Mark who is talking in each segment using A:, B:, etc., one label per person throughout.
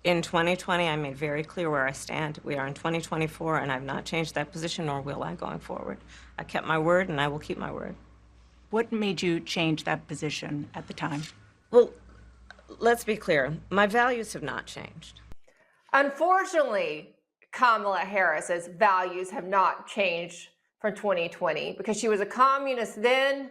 A: In 2020, I made very clear where I stand. We are in 2024, and I've not changed that position, nor will I going forward. I kept my word, and I will keep my word.
B: What made you change that position at the time?
A: Well, let's be clear. My values have not changed.
C: Unfortunately, Kamala Harris's values have not changed from 2020 because she was a communist then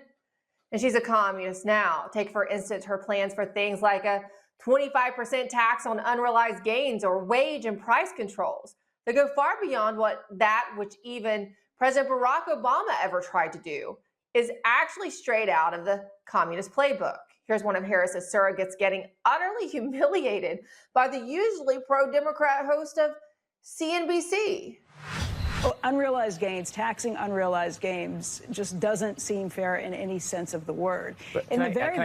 C: and she's a communist now. Take, for instance, her plans for things like a 25% tax on unrealized gains or wage and price controls that go far beyond which even President Barack Obama ever tried to do, is actually straight out of the communist playbook. Here's one of Harris's surrogates getting utterly humiliated by the usually pro-Democrat host of CNBC.
D: Well, unrealized gains, taxing unrealized gains just doesn't seem fair in any sense of the word. In the very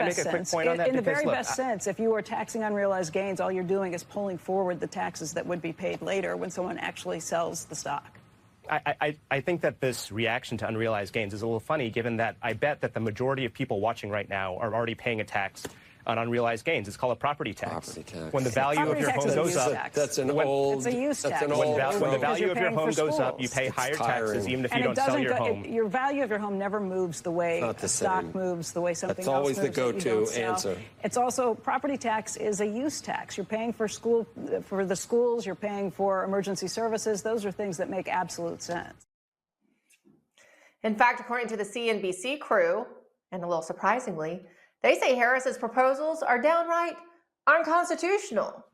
D: best sense, if you are taxing unrealized gains, all you're doing is pulling forward the taxes that would be paid later when someone actually sells the stock.
E: I think that this reaction to unrealized gains is a little funny, given that I bet that the majority of people watching right now are already paying a tax on unrealized gains. It's called a property tax.
F: Property tax.
E: When the value of your home goes up,
D: it's a use tax.
E: When the value of your home goes up, you pay higher taxes, even if you don't sell your home.
D: Your value of your home never moves the way a stock moves, the way something else moves.
F: That's always the go-to answer.
D: It's also, property tax is a use tax. You're paying for the schools, you're paying for emergency services. Those are things that make absolute sense.
C: In fact, according to the CNBC crew, and a little surprisingly, they say Harris's proposals are downright unconstitutional.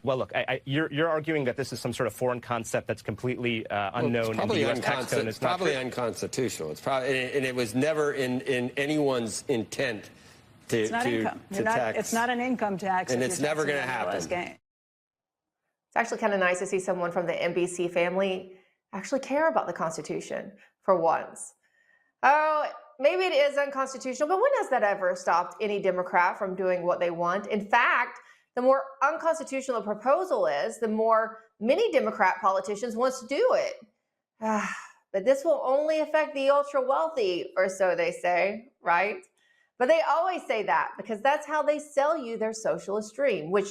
E: Well, look, you're arguing that this is some sort of foreign concept that's completely unknown in the U.S. tax code.
F: It's probably unconstitutional. It's probably, and it was never in anyone's intent to tax.
D: It's not an income tax,
F: and it's never going to happen.
C: It's actually kind of nice to see someone from the NBC family actually care about the Constitution for once. Oh, maybe it is unconstitutional, but when has that ever stopped any Democrat from doing what they want? In fact, the more unconstitutional a proposal is, the more many Democrat politicians want to do it. But this will only affect the ultra-wealthy, or so they say, right? But they always say that because that's how they sell you their socialist dream, which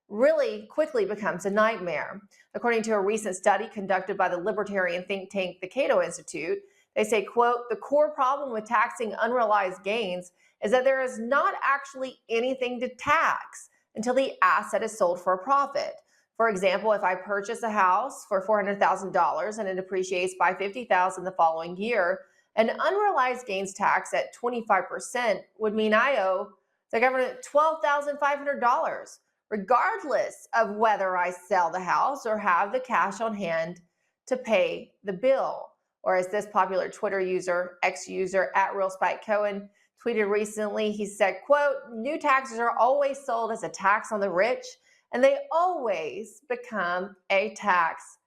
C: really quickly becomes a nightmare. According to a recent study conducted by the libertarian think tank, the Cato Institute, they say, quote, the core problem with taxing unrealized gains is that there is not actually anything to tax until the asset is sold for a profit. For example, if I purchase a house for $400,000 and it depreciates by $50,000 the following year, an unrealized gains tax at 25% would mean I owe the government $12,500, regardless of whether I sell the house or have the cash on hand to pay the bill. Or as this popular Twitter user, ex-user @RealSpikeCohen tweeted recently, he said, quote, new taxes are always sold as a tax on the rich, and they always become a tax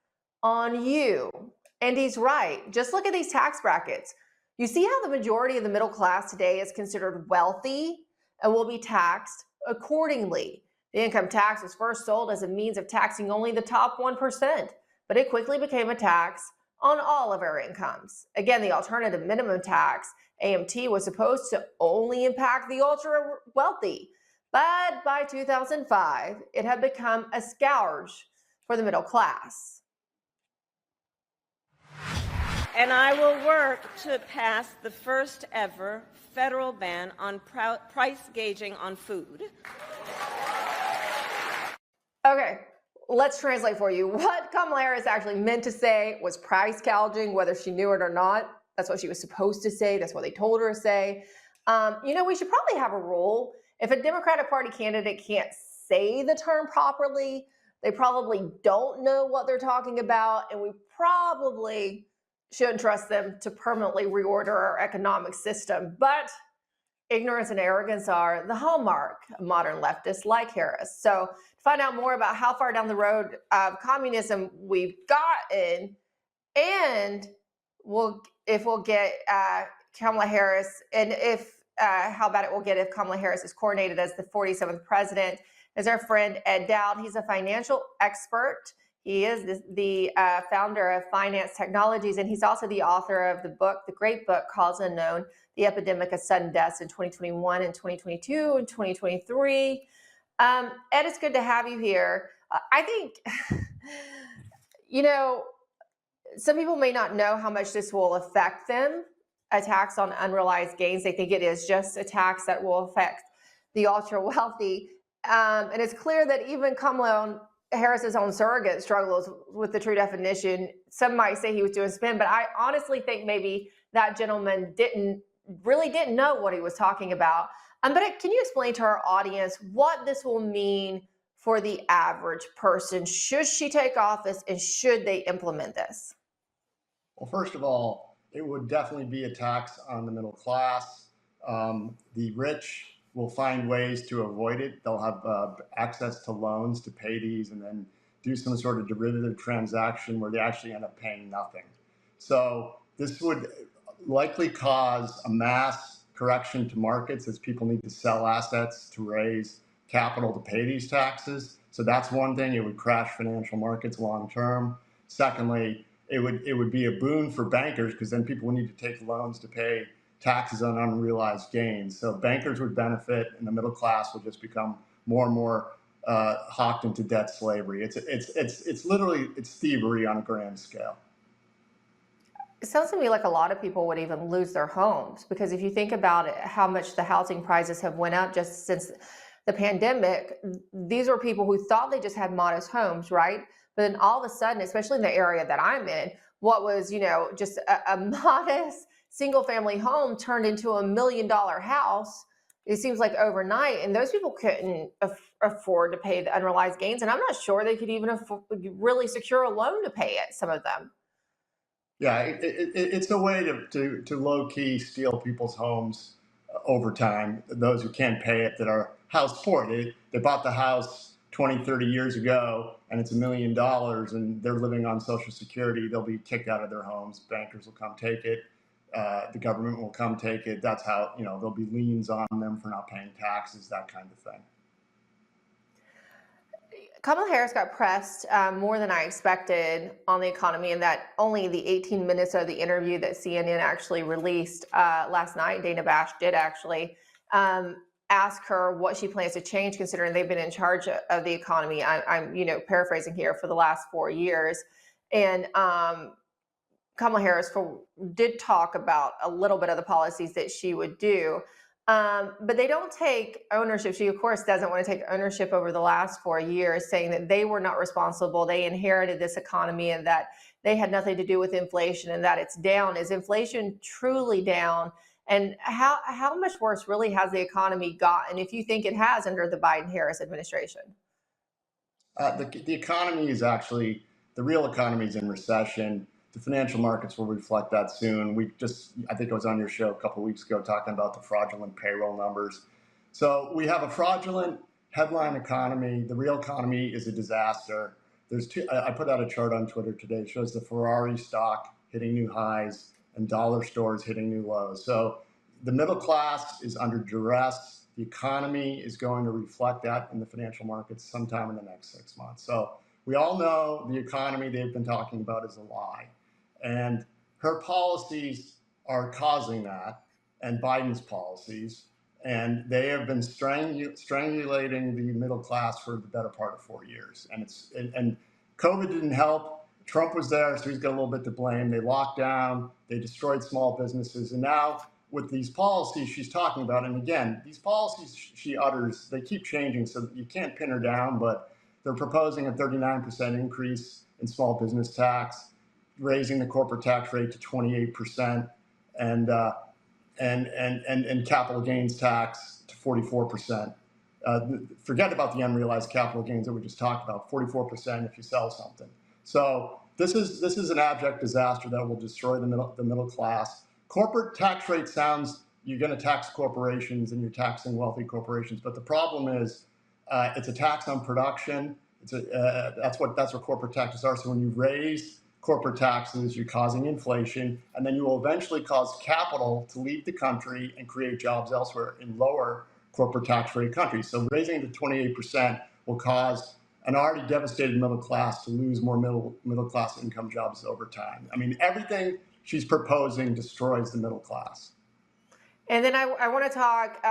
C: on you. And he's right. Just look at these tax brackets. You see how the majority of the middle class today is considered wealthy and will be taxed accordingly. The income tax was first sold as a means of taxing only the top 1%, but it quickly became a tax on all of our incomes. Again, the alternative minimum tax, AMT, was supposed to only impact the ultra wealthy, but by 2005, it had become a scourge for the middle class.
A: And I will work to pass the first ever federal ban on price gauging on food.
C: Okay. Let's translate for you. What Kamala Harris actually meant to say was price gouging, whether she knew it or not. That's what she was supposed to say. That's what they told her to say. We should probably have a rule. If a Democratic Party candidate can't say the term properly, they probably don't know what they're talking about, and we probably shouldn't trust them to permanently reorder our economic system. But ignorance and arrogance are the hallmark of modern leftists like Harris. So to find out more about how far down the road of communism we've gotten, and if we'll get Kamala Harris, and if how bad it will get if Kamala Harris is coronated as the 47th president, is our friend Ed Dowd. He's a financial expert. He is the founder of Finance Technologies, and he's also the author of the great book, Cause Unknown, The Epidemic of Sudden Deaths in 2021 and 2022 and 2023. Ed, it's good to have you here. I think, some people may not know how much this will affect them, a tax on unrealized gains. They think it is just a tax that will affect the ultra wealthy. And it's clear that even Kamala Harris's own surrogate struggles with the true definition. Some might say he was doing spin, but I honestly think maybe that gentleman didn't know what he was talking about. But can you explain to our audience what this will mean for the average person? Should she take office, and should they implement this?
G: Well, first of all, it would definitely be a tax on the middle class. The rich will find ways to avoid it. They'll have access to loans to pay these and then do some sort of derivative transaction where they actually end up paying nothing. So this would likely cause a mass correction to markets as people need to sell assets to raise capital to pay these taxes. So that's one thing. It would crash financial markets long term. Secondly, it would be a boon for bankers because then people would need to take loans to pay taxes on unrealized gains. So bankers would benefit, and the middle class will just become more and more hawked into debt slavery. It's literally thievery on a grand scale.
C: It sounds to me like a lot of people would even lose their homes, because if you think about it, how much the housing prices have went up just since the pandemic. These are people who thought they just had modest homes, right? But then all of a sudden, especially in the area that I'm in, what was, just a modest single family home turned into $1 million house. It seems like overnight, and those people couldn't afford to pay the unrealized gains. And I'm not sure they could even really secure a loan to pay it, some of them.
G: Yeah, it's a way to low-key steal people's homes over time. Those who can't pay it, that are house poor. They bought the house 20, 30 years ago, and it's $1 million, and they're living on Social Security. They'll be kicked out of their homes. Bankers will come take it. The government will come take it. That's how, there'll be liens on them for not paying taxes, that kind of thing.
C: Kamala Harris got pressed more than I expected on the economy, and that only the 18 minutes of the interview that CNN actually released last night, Dana Bash did actually ask her what she plans to change, considering they've been in charge of the economy. I'm paraphrasing here, for the last 4 years. And Kamala Harris did talk about a little bit of the policies that she would do. But they don't take ownership. She, of course, doesn't want to take ownership over the last 4 years, saying that they were not responsible. They inherited this economy and that they had nothing to do with inflation and that it's down. Is inflation truly down? And how much worse really has the economy gotten, if you think it has, under the Biden-Harris administration?
G: The economy is actually, the real economy is in recession. The financial markets will reflect that soon. I think I was on your show a couple of weeks ago talking about the fraudulent payroll numbers. So we have a fraudulent headline economy. The real economy is a disaster. I put out a chart on Twitter today. It shows the Ferrari stock hitting new highs and dollar stores hitting new lows. So the middle class is under duress. The economy is going to reflect that in the financial markets sometime in the next 6 months. So we all know the economy they've been talking about is a lie. And her policies are causing that, and Biden's policies, and they have been strangulating the middle class for the better part of 4 years. And COVID didn't help. Trump was there, so he's got a little bit to blame. They locked down, they destroyed small businesses, and now with these policies she's talking about, and again, these policies she utters, they keep changing, so you can't pin her down, but they're proposing a 39% increase in small business tax, raising the corporate tax rate to 28%, and capital gains tax to 44%. Forget about the unrealized capital gains that we just talked about. 44% if you sell something. So this is an abject disaster that will destroy the middle class. Corporate tax rate sounds, you're going to tax corporations and you're taxing wealthy corporations, but the problem is it's a tax on production. That's what corporate taxes are. So when you raise corporate taxes, you're causing inflation, and then you will eventually cause capital to leave the country and create jobs elsewhere in lower corporate tax rate countries. So raising it to 28% will cause an already devastated middle class to lose more middle class income jobs over time. I mean, everything she's proposing destroys the middle class.
C: And then I want to talk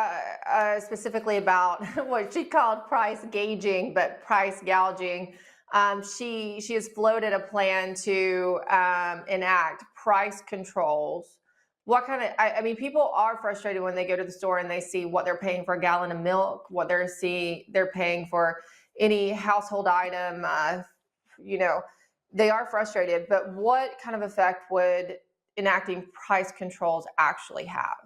C: specifically about what she called price gauging, but price gouging. She has floated a plan to enact price controls. What kind of, I mean, people are frustrated when they go to the store and they see what they're paying for a gallon of milk, what they're paying for any household item. You know, they are frustrated, but what kind of effect would enacting price controls actually have?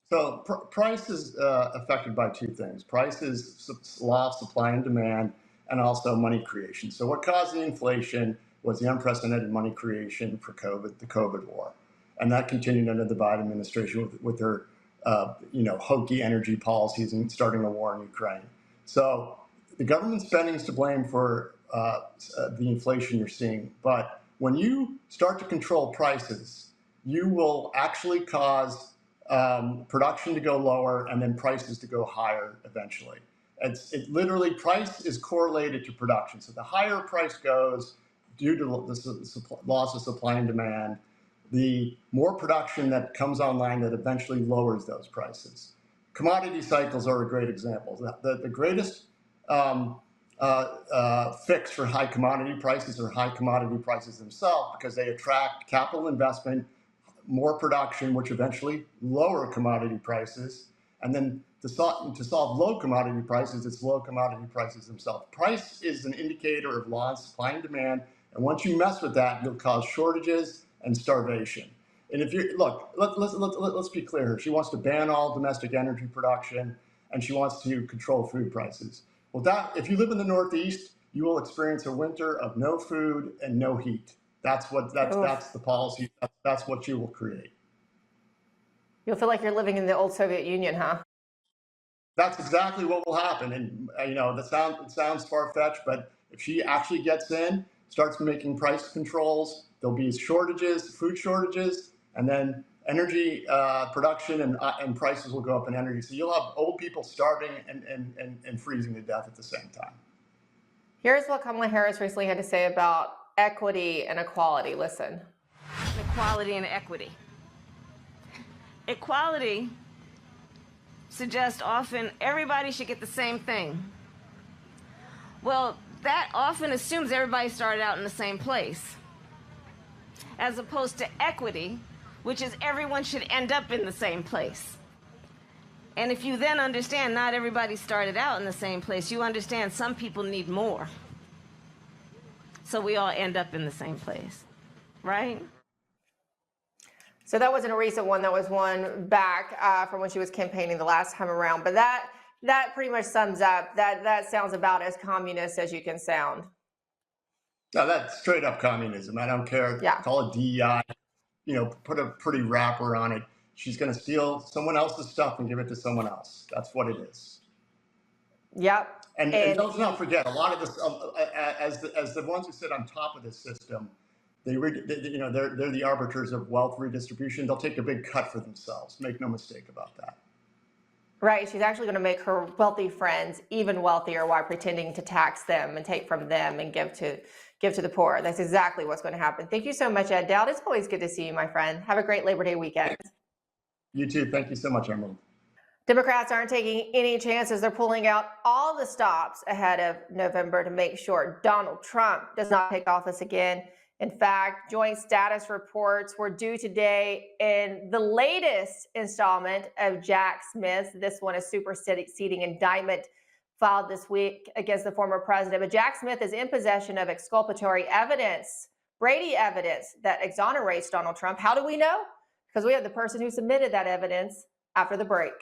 G: So price is affected by two things. Price is law of supply and demand, and also money creation. So what caused the inflation was the unprecedented money creation for COVID, the COVID war. And that continued under the Biden administration with their hokey energy policies and starting a war in Ukraine. So the government spending is to blame for the inflation you're seeing. But when you start to control prices, you will actually cause production to go lower and then prices to go higher eventually. Literally, price is correlated to production. So the higher price goes due to the loss of supply and demand, the more production that comes online that eventually lowers those prices. Commodity cycles are a great example. The greatest fix for high commodity prices are high commodity prices themselves, because they attract capital investment, more production, which eventually lower commodity prices. And then to solve low commodity prices, it's low commodity prices themselves. Price is an indicator of law of supply and demand. And once you mess with that, you'll cause shortages and starvation. And if you look, let's be clear here. She wants to ban all domestic energy production, and she wants to control food prices. Well, if you live in the Northeast, you will experience a winter of no food and no heat. That's the policy. That's what you will create.
C: You'll feel like you're living in the old Soviet Union, huh?
G: That's exactly what will happen. And it sounds far-fetched, but if she actually gets in, starts making price controls, there'll be shortages, food shortages, and then energy production and prices will go up in energy. So you'll have old people starving and freezing to death at the same time.
C: Here's what Kamala Harris recently had to say about equity and equality. Listen.
A: Equality and equity. Equality suggests often everybody should get the same thing. Well, that often assumes everybody started out in the same place, as opposed to equity, which is everyone should end up in the same place. And if you then understand not everybody started out in the same place, you understand some people need more. So we all end up in the same place, right?
C: So that wasn't a recent one. That was one back from when she was campaigning the last time around. But that pretty much sums up. That sounds about as communist as you can sound.
G: No, that's straight up communism. I don't care.
C: Yeah.
G: Call it DEI. Put a pretty wrapper on it. She's going to steal someone else's stuff and give it to someone else. That's what it is.
C: Yep.
G: And let's not forget, a lot of this, as the ones who sit on top of this system, they're the arbiters of wealth redistribution. They'll take a big cut for themselves. Make no mistake about that.
C: Right. She's actually going to make her wealthy friends even wealthier while pretending to tax them and take from them and give to the poor. That's exactly what's going to happen. Thank you so much, Ed Dowd. It's always good to see you, my friend. Have a great Labor Day weekend.
G: You too. Thank you so much, Emerald.
C: Democrats aren't taking any chances. They're pulling out all the stops ahead of November to make sure Donald Trump does not take office again. In fact, joint status reports were due today in the latest installment of Jack Smith's. This one is superseding indictment filed this week against the former president. But Jack Smith is in possession of exculpatory evidence, Brady evidence that exonerates Donald Trump. How do we know? Because we have the person who submitted that evidence after the break.